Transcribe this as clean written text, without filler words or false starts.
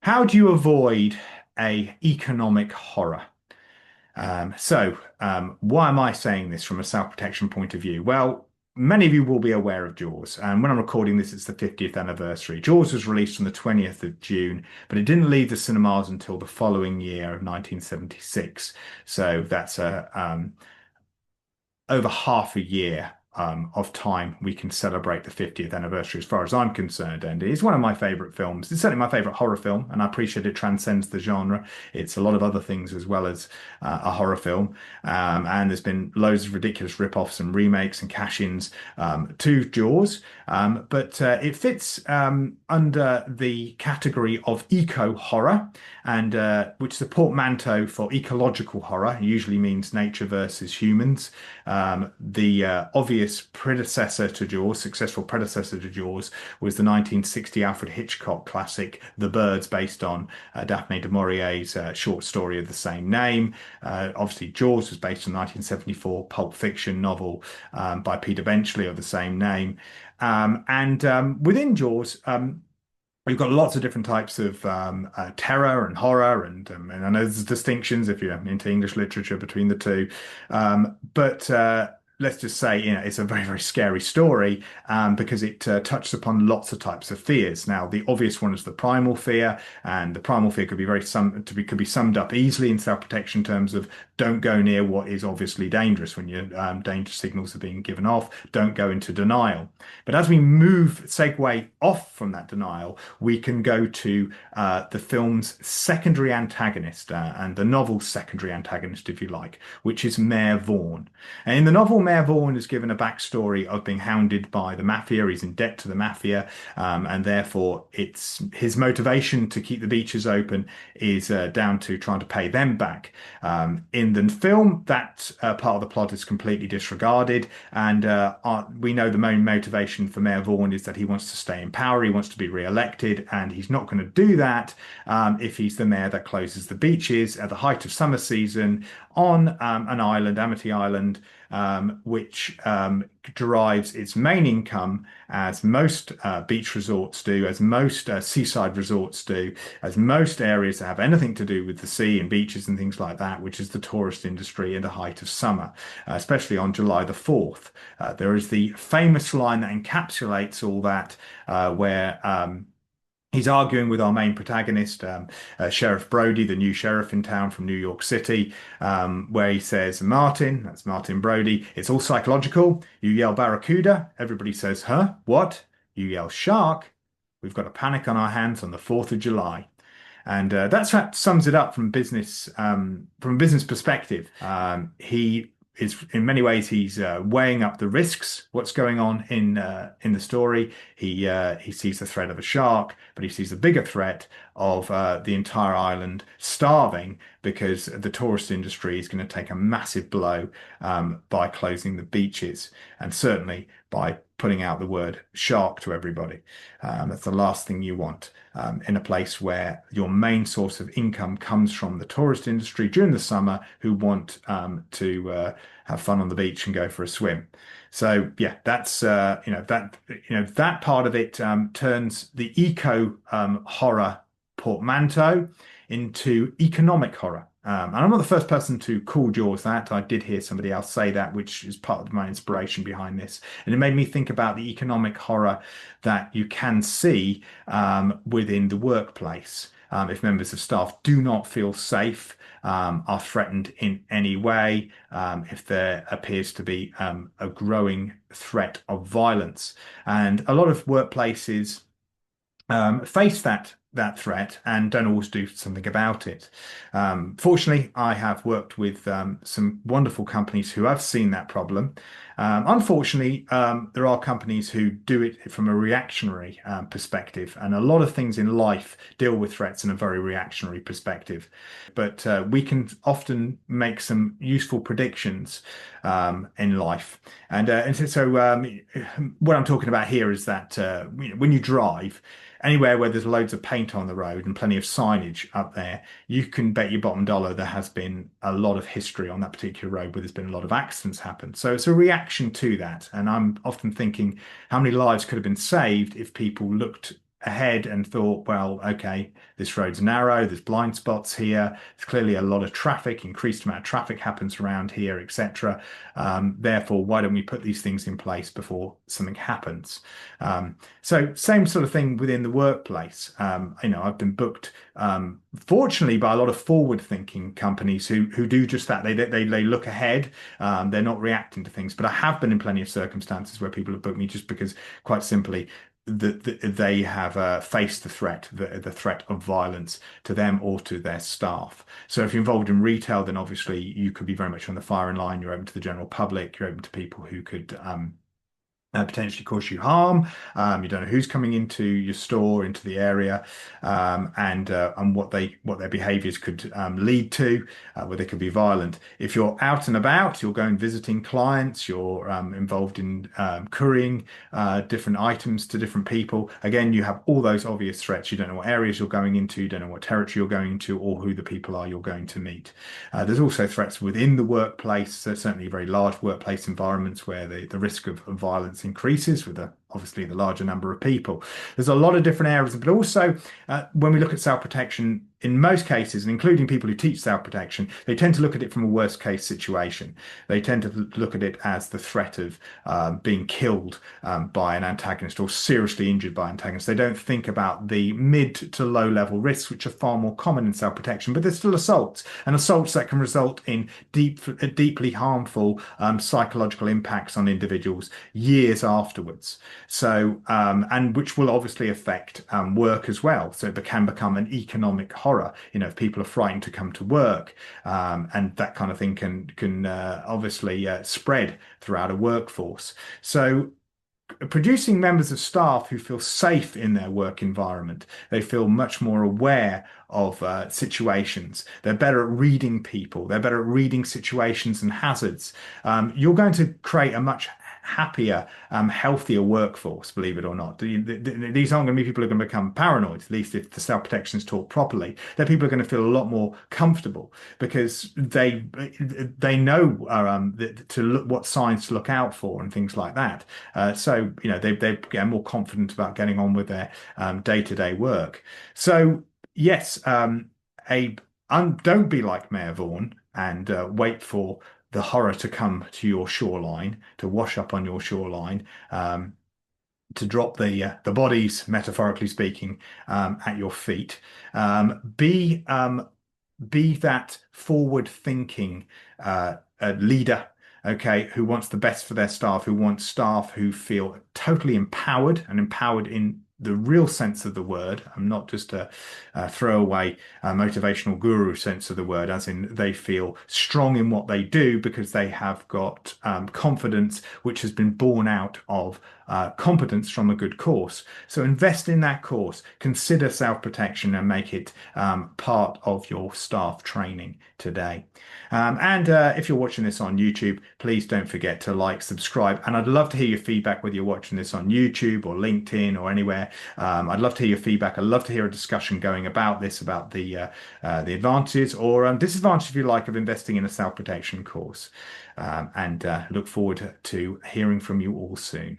How do you avoid a economic horror? Why am I saying this from a self-protection point of view? Well, many of you will be aware of Jaws, and when I'm recording this, it's the 50th anniversary. Jaws was released on the 20th of June, but it didn't leave the cinemas until the following year of 1976. So that's over half a year of time we can celebrate the 50th anniversary as far as I'm concerned. And it's one of my favorite films. It's certainly my favorite horror film, and I appreciate it transcends the genre. It's a lot of other things as well as a horror film. And there's been loads of ridiculous rip-offs and remakes and cash-ins to Jaws. But it fits under the category of eco-horror, and which is a portmanteau for ecological horror. It usually means nature versus humans. The obvious predecessor to Jaws, successful predecessor to Jaws, was the 1960 Alfred Hitchcock classic The Birds, based on Daphne du Maurier's short story of the same name. Obviously, Jaws was based on the 1974 pulp fiction novel by Peter Benchley of the same name. Within Jaws, we've got lots of different types of terror and horror, and I know there's distinctions if you're into English literature between the two. But let's just say, it's a very, very scary story because it touches upon lots of types of fears. Now, the obvious one is the primal fear, and the primal fear could be summed up easily in self-protection terms of don't go near what is obviously dangerous when your danger signals are being given off. Don't go into denial. But as we segue off from that denial, we can go to the film's secondary antagonist and the novel's secondary antagonist, if you like, which is Mayor Vaughn. And in the novel, Mayor Vaughn is given a backstory of being hounded by the mafia. He's in debt to the mafia, and therefore it's his motivation to keep the beaches open is down to trying to pay them back. In the film, that part of the plot is completely disregarded, and we know the main motivation for Mayor Vaughn is that he wants to stay in power, he wants to be re-elected, and he's not going to do that if he's the mayor that closes the beaches at the height of summer season on an island, Amity Island, which derives its main income, as most beach resorts do, as most seaside resorts do, as most areas that have anything to do with the sea and beaches and things like that, which is the tourist industry in the height of summer, especially on July the 4th. There is the famous line that encapsulates all that, where he's arguing with our main protagonist, Sheriff Brody, the new sheriff in town from New York City, where he says, Martin, that's Martin Brody, it's all psychological. You yell barracuda, everybody says, huh? What? You yell shark, we've got a panic on our hands on the 4th of July. And that sums it up from a business perspective. He is, in many ways, he's weighing up the risks, what's going on in the story. He sees the threat of a shark, but he sees the bigger threat of the entire island starving because the tourist industry is going to take a massive blow by closing the beaches, and certainly by putting out the word shark to everybody. That's the last thing you want in a place where your main source of income comes from the tourist industry during the summer, who want to have fun on the beach and go for a swim. So yeah, that's that part of it turns the eco horror portmanteau into economic horror. And I'm not the first person to call Jaws that. I did hear somebody else say that, which is part of my inspiration behind this. And it made me think about the economic horror that you can see within the workplace. If members of staff do not feel safe, are threatened in any way, if there appears to be a growing threat of violence. And a lot of workplaces face that threat and don't always do something about it. Fortunately, I have worked with some wonderful companies who have seen that problem. Unfortunately, there are companies who do it from a reactionary perspective, and a lot of things in life deal with threats in a very reactionary perspective. But we can often make some useful predictions in life. And so what I'm talking about here is that when you drive, anywhere where there's loads of paint on the road and plenty of signage up there, you can bet your bottom dollar there has been a lot of history on that particular road where there's been a lot of accidents happen. So it's a reaction to that. And I'm often thinking how many lives could have been saved if people looked ahead and thought, well, okay, this road's narrow, there's blind spots here, there's clearly a lot of traffic, increased amount of traffic happens around here, etc. Therefore, why don't we put these things in place before something happens? So same sort of thing within the workplace. I've been booked, fortunately, by a lot of forward-thinking companies who do just that. They look ahead. They're not reacting to things. But I have been in plenty of circumstances where people have booked me just because, quite simply, they have faced the threat of violence to them or to their staff. So if you're involved in retail, then obviously you could be very much on the firing line. You're open to the general public. You're open to people who could potentially cause you harm. You don't know who's coming into your store, into the area, and what their behaviours could lead to, where they could be violent. If you're out and about, you're going visiting clients, you're involved in couriering different items to different people. Again, you have all those obvious threats. You don't know what areas you're going into, you don't know what territory you're going into, or who the people are you're going to meet. There's also threats within the workplace. So certainly very large workplace environments where the risk of violence increases with obviously the larger number of people. There's a lot of different areas, but also when we look at self-protection, in most cases, and including people who teach self-protection, they tend to look at it from a worst case situation. They tend to look at it as the threat of being killed by an antagonist or seriously injured by an antagonist. They don't think about the mid to low level risks, which are far more common in self-protection, but there's still assaults and assaults that can result in deeply harmful psychological impacts on individuals years afterwards. So, and which will obviously affect work as well. So it can become an economic horror. If people are frightened to come to work, and that kind of thing can obviously spread throughout a workforce. So producing members of staff who feel safe in their work environment, they feel much more aware of situations. They're better at reading people. They're better at reading situations and hazards. You're going to create a much happier, healthier workforce, believe it or not. These aren't going to be people who are going to become paranoid, at least if the self-protection is taught properly. They're people who are going to feel a lot more comfortable because they know to look what signs to look out for and things like that. So they get more confident about getting on with their day-to-day work. So yes, don't be like Mayor Vaughn and wait for the horror to come to your shoreline, to wash up on your shoreline, to drop the bodies, metaphorically speaking, at your feet. Be that forward-thinking leader, okay, who wants the best for their staff, who wants staff who feel totally empowered and empowered in the real sense of the word. I'm not just a throwaway motivational guru sense of the word, as in they feel strong in what they do because they have got confidence, which has been born out of competence from a good course. So invest in that course, consider self-protection and make it part of your staff training today. And if you're watching this on YouTube, please don't forget to like, subscribe, and I'd love to hear your feedback, whether you're watching this on YouTube or LinkedIn or anywhere. I'd love to hear your feedback. I'd love to hear a discussion going about this, about the advantages or disadvantages, if you like, of investing in a self-protection course. And look forward to hearing from you all soon.